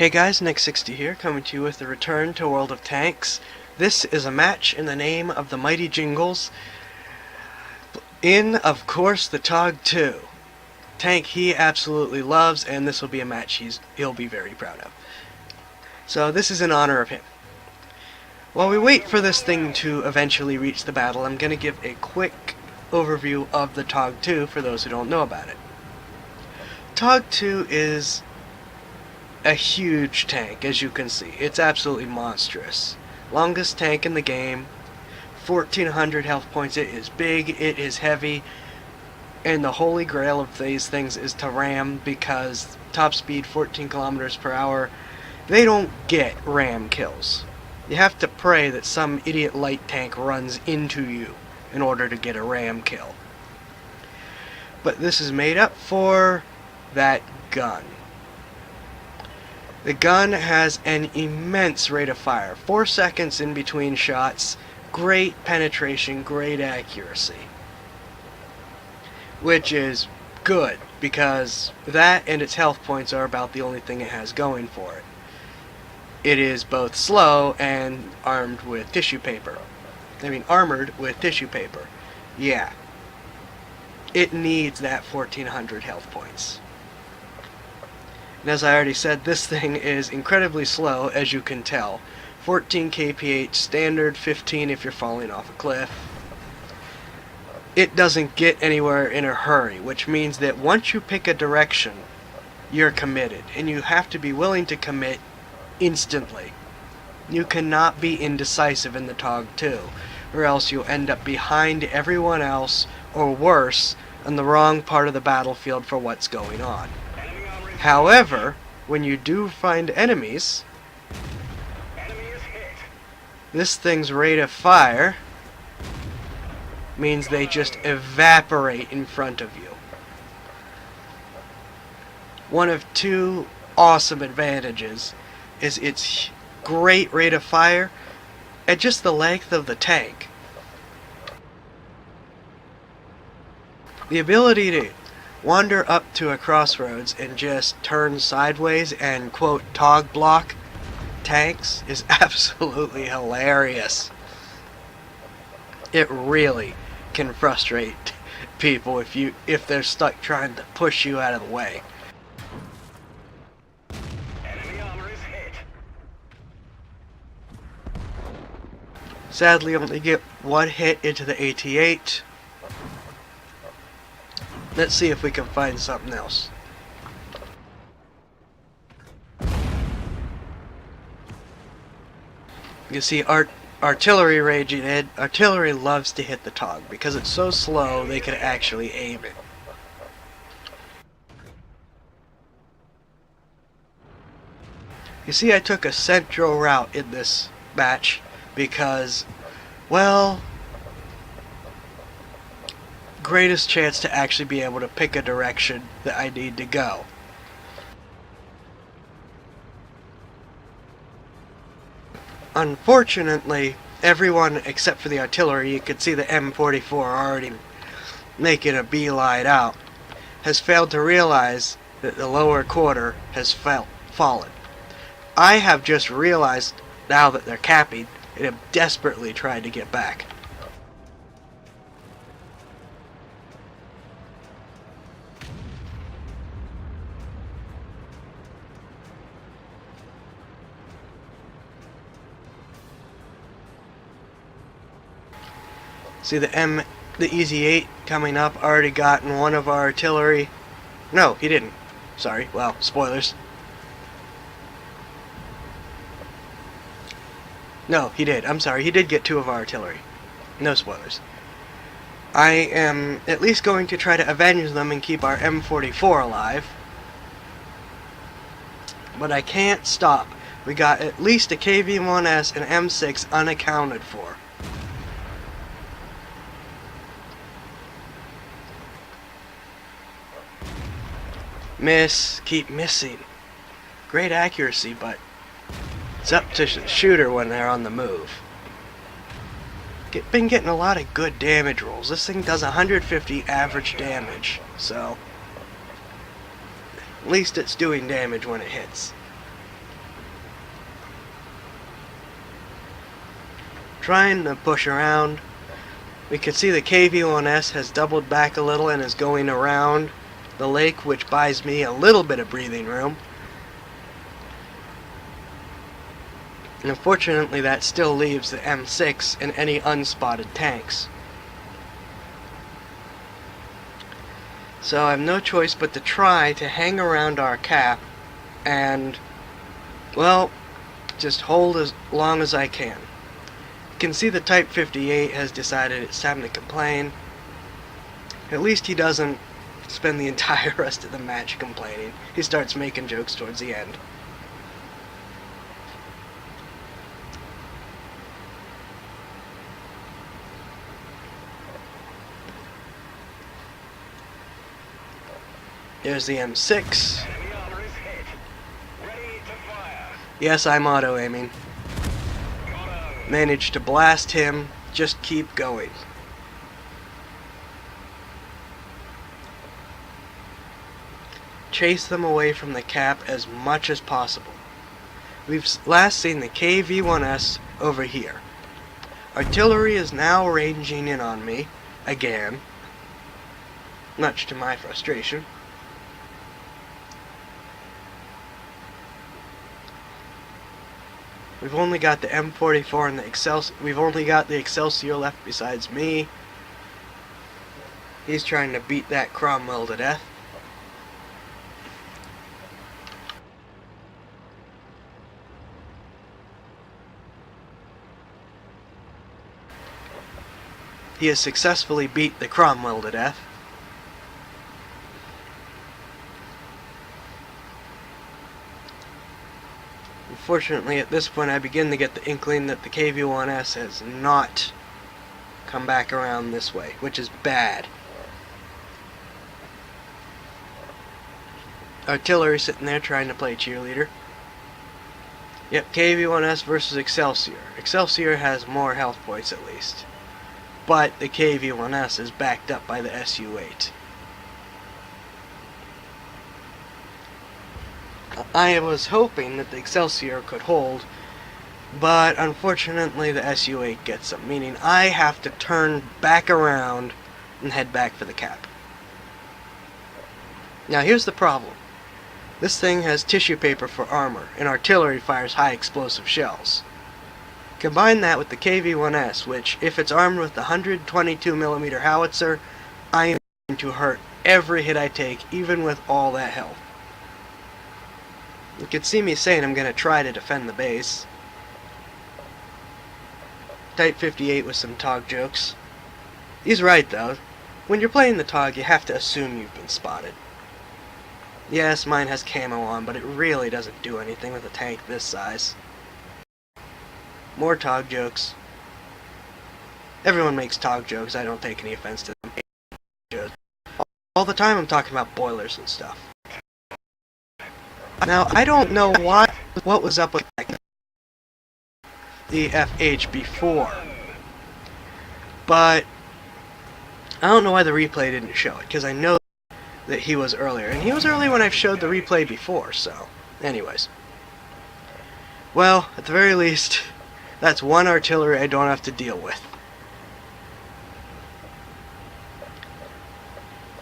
Hey guys, Nick60 here, coming to you with the return to World of Tanks. This is a match in the name of the mighty Jingles, in, of course, the TOG II. Tank he absolutely loves, and this will be a match he'll be very proud of. So this is in honor of him. While we wait for this thing to eventually reach the battle, I'm going to give a quick overview of the TOG II for those who don't know about it. TOG II is a huge tank, as you can see. It's absolutely monstrous. Longest tank in the game, 1400 health points. It is big, it is heavy, and the holy grail of these things is to ram, because top speed 14 kilometers per hour, they don't get ram kills. You have to pray that some idiot light tank runs into you in order to get a ram kill. But this is made up for that gun. The gun has an immense rate of fire, 4 seconds in between shots, great penetration, great accuracy. Which is good, because that and its health points are about the only thing it has going for it. It is both slow and armed with tissue paper. Armored with tissue paper. Yeah. It needs that 1400 health points. And as I already said, this thing is incredibly slow, as you can tell. 14 kph standard, 15 if you're falling off a cliff. It doesn't get anywhere in a hurry, which means that once you pick a direction, you're committed. And you have to be willing to commit instantly. You cannot be indecisive in the TOG II, or else you'll end up behind everyone else, or worse, on the wrong part of the battlefield for what's going on. However, when you do find enemies, this thing's rate of fire means they just evaporate in front of you. One of two awesome advantages is its great rate of fire and just the length of the tank. The ability to wander up to a crossroads and just turn sideways and, quote, TOG block tanks is absolutely hilarious. It really can frustrate people if they're stuck trying to push you out of the way. Enemy armor is hit. Sadly, only get one hit into the AT-8. Let's see if we can find something else. You can see artillery raging in. Artillery loves to hit the TOG because it's so slow they can actually aim it. You see, I took a central route in this match because, well, greatest chance to actually be able to pick a direction that I need to go. Unfortunately, everyone except for the artillery, you could see the M44 already making a beeline out, has failed to realize that the lower quarter has fallen. I have just realized now that they're capping and have desperately tried to get back. See the Easy 8 coming up, already gotten one of our artillery. No, he didn't. Sorry, well, spoilers. No, he did. I'm sorry, he did get 2 of our artillery. No spoilers. I am at least going to try to avenge them and keep our M44 alive. But I can't stop. We got at least a KV-1S and M6 unaccounted for. Miss, keep missing. Great accuracy, but it's up to the shooter when they're on the move. Been getting a lot of good damage rolls. This thing does 150 average damage, so at least it's doing damage when it hits. trying to push around. We can see the KV-1S has doubled back a little and is going around the lake, which buys me a little bit of breathing room. And unfortunately, that still leaves the M6 and any unspotted tanks. So I have no choice but to try to hang around our cap and, well, just hold as long as I can. You can see the Type 58 has decided it's time to complain. At least he doesn't spend the entire rest of the match complaining. He starts making jokes towards the end. There's the M6. Enemy armor is hit. Ready to fire. Yes, I'm auto-aiming. Auto. Managed to blast him. Just keep going. Chase them away from the cap as much as possible. We've last seen the KV-1S over here. Artillery is now ranging in on me, again, much to my frustration. We've only got the M44 and the Excelsior. We've only got the Excelsior left besides me. He's trying to beat that Cromwell to death. He has successfully beat the Cromwell to death. Unfortunately, at this point I begin to get the inkling that the KV-1S has not come back around this way, which is bad. Artillery sitting there trying to play cheerleader. Yep, KV-1S versus Excelsior. Excelsior has more health points at least. But the KV-1S is backed up by the SU-8. I was hoping that the Excelsior could hold, but unfortunately the SU-8 gets them, meaning I have to turn back around and head back for the cap. Now here's the problem. This thing has tissue paper for armor, and artillery fires high explosive shells. Combine that with the KV-1S, which, if it's armed with the 122mm howitzer, I am going to hurt every hit I take, even with all that health. You can see me saying I'm going to try to defend the base. Type 58 with some TOG jokes. He's right though. When you're playing the TOG, you have to assume you've been spotted. Yes, mine has camo on, but it really doesn't do anything with a tank this size. More TOG jokes. Everyone makes TOG jokes, I don't take any offense to them. All the time I'm talking about boilers and stuff. Now, I don't know what was up with the FH before, but I don't know why the replay didn't show it, because I know that he was earlier, and he was early when I've showed the replay before, so, anyways. Well, at the very least, that's one artillery I don't have to deal with.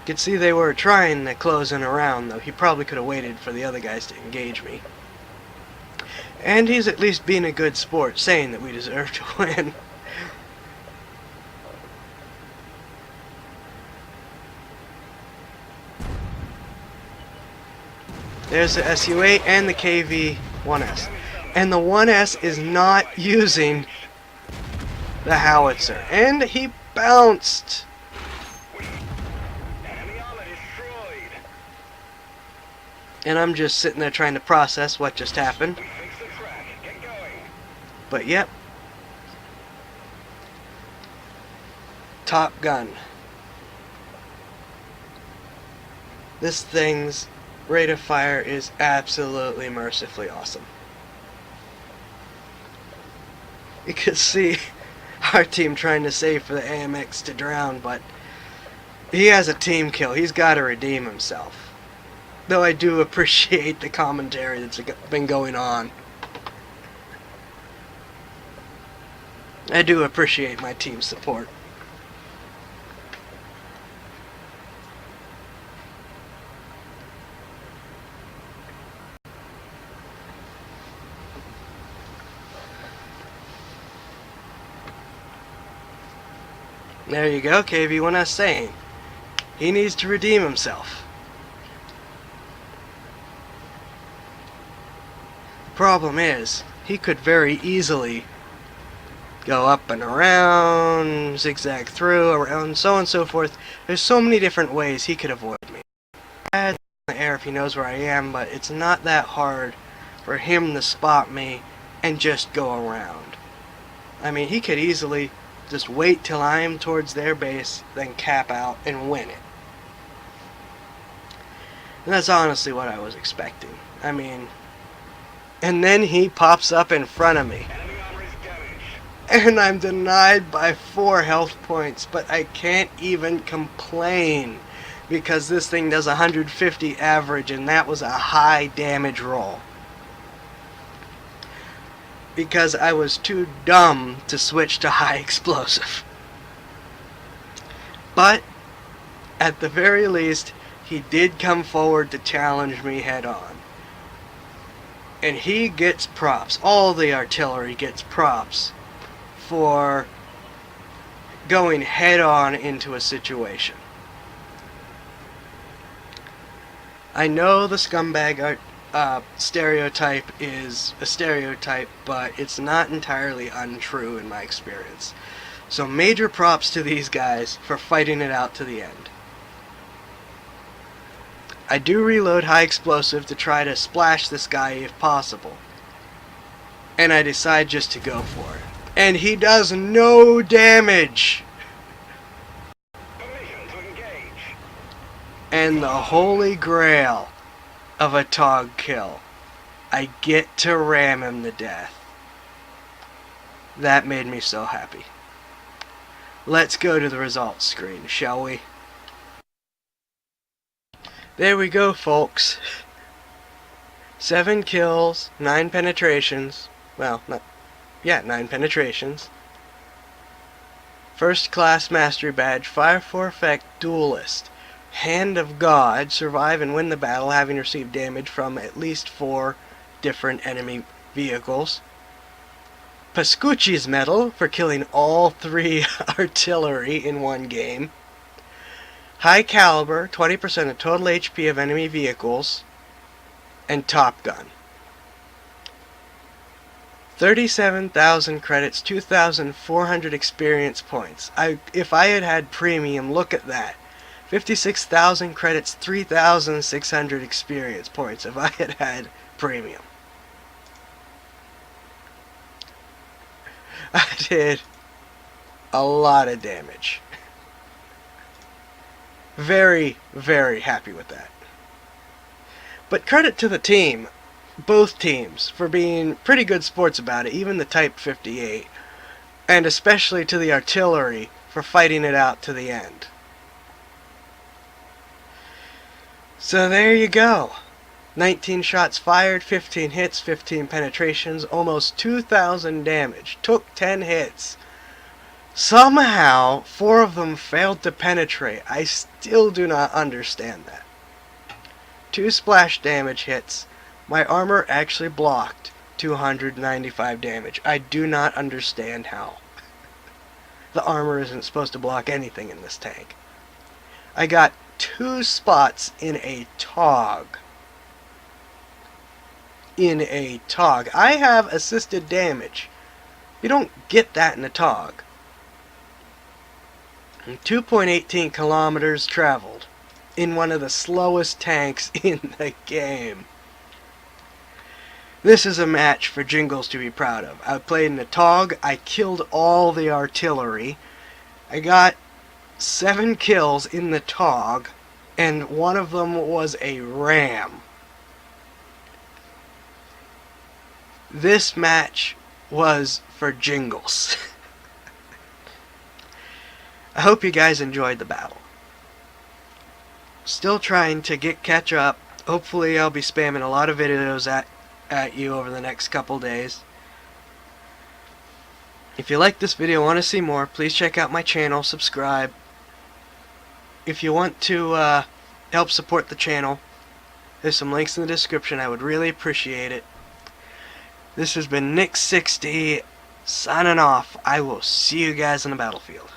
You could see they were trying to close in around, though he probably could have waited for the other guys to engage me. And he's at least being a good sport, saying that we deserve to win. There's the SU-8 and the KV-1S. And the 1S is not using the howitzer. And he bounced! And I'm just sitting there trying to process what just happened. But yep. Top Gun. This thing's rate of fire is absolutely mercifully awesome. You can see our team trying to save for the AMX to drown, but he has a team kill. He's got to redeem himself. Though I do appreciate the commentary that's been going on. I do appreciate my team's support. There you go, KV1S saying. He needs to redeem himself. Problem is, he could very easily go up and around, zigzag through, around, so on and so forth. There's so many different ways he could avoid me. In the air if he knows where I am, but it's not that hard for him to spot me and just go around. I mean, he could easily just wait till I'm towards their base, then cap out and win it. And that's honestly what I was expecting. I mean, and then he pops up in front of me. Enemy armor is damaged. And I'm denied by 4 health points, but I can't even complain because this thing does 150 average and that was a high damage roll. Because I was too dumb to switch to high explosive. But, at the very least, he did come forward to challenge me head on. And he gets props. All the artillery gets props for going head on into a situation. I know the scumbag stereotype is a stereotype, but it's not entirely untrue in my experience. So major props to these guys for fighting it out to the end. I do reload high explosive to try to splash this guy if possible. And I decide just to go for it. And he does no damage! Permission to engage. And the holy grail of a TOG kill. I get to ram him to death. That made me so happy. Let's go to the results screen, shall we? There we go, folks. 7 kills, 9 penetrations. Well, 9 penetrations. First class mastery badge, fire for effect, duelist. Hand of God, survive and win the battle having received damage from at least 4 different enemy vehicles. Pascucci's medal for killing all 3 artillery in one game. High caliber, 20% of total HP of enemy vehicles. And Top Gun. 37,000 credits, 2,400 experience points. If I had had premium, look at that. 56,000 credits, 3,600 experience points if I had had premium. I did a lot of damage. Very, very happy with that. But credit to the team, both teams, for being pretty good sports about it, even the Type 58. And especially to the artillery for fighting it out to the end. So there you go. 19 shots fired, 15 hits, 15 penetrations, almost 2,000 damage. Took 10 hits. Somehow, 4 of them failed to penetrate. I still do not understand that. 2 splash damage hits. My armor actually blocked 295 damage. I do not understand how. The armor isn't supposed to block anything in this tank. I got 2 spots in a TOG. I have assisted damage. You don't get that in a TOG. 2.18 kilometers traveled in one of the slowest tanks in the game. This is a match for Jingles to be proud of. I played in a TOG. I killed all the artillery. I got 7 kills in the TOG, and one of them was a ram. This match was for Jingles. I hope you guys enjoyed the battle. Still trying to catch up. Hopefully I'll be spamming a lot of videos at you over the next couple days. If you like this video and want to see more, please check out my channel, subscribe. If you want to help support the channel, there's some links in the description. I would really appreciate it. This has been Nick60 signing off. I will see you guys on the battlefield.